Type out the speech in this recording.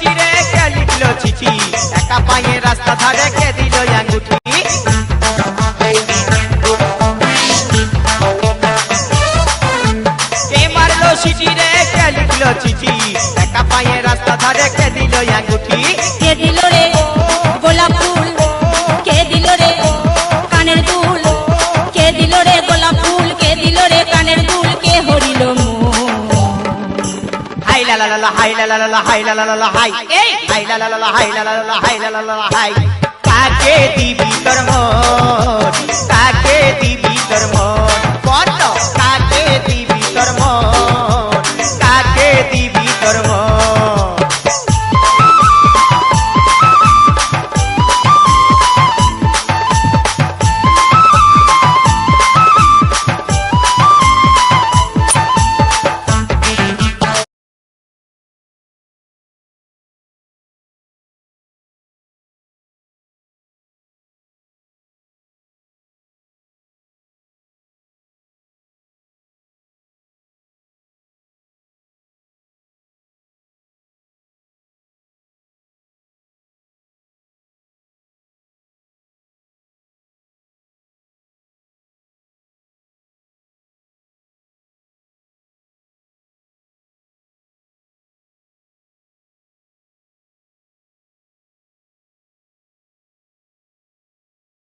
চিঠি রে কে লিখলো চিঠি একা পায়ে রাস্তা ধারে কে দিল আঙ্গুঠি কে মারলো চিঠি রে কে লিখলো চিঠি একা পায়ে রাস্তা ধারে কে দিল আঙ্গুঠি কে দিল রে গোলাপ ফুল কে দিল রে কানের দুল কে দিল রে গোলাপ ফুল কে দিল রে কানের দুল কে হরিল হাই লা লা লা হাই লা লা লা হাই লা লা লা হাই এই হাই লা লা লা হাই লা লা লা হাই লা লা লা হাই কাকে দিবি তোর মন কাকে দিবি তোর মন কত কাকে দিবি তোর মন কাকে দিবি তোর মন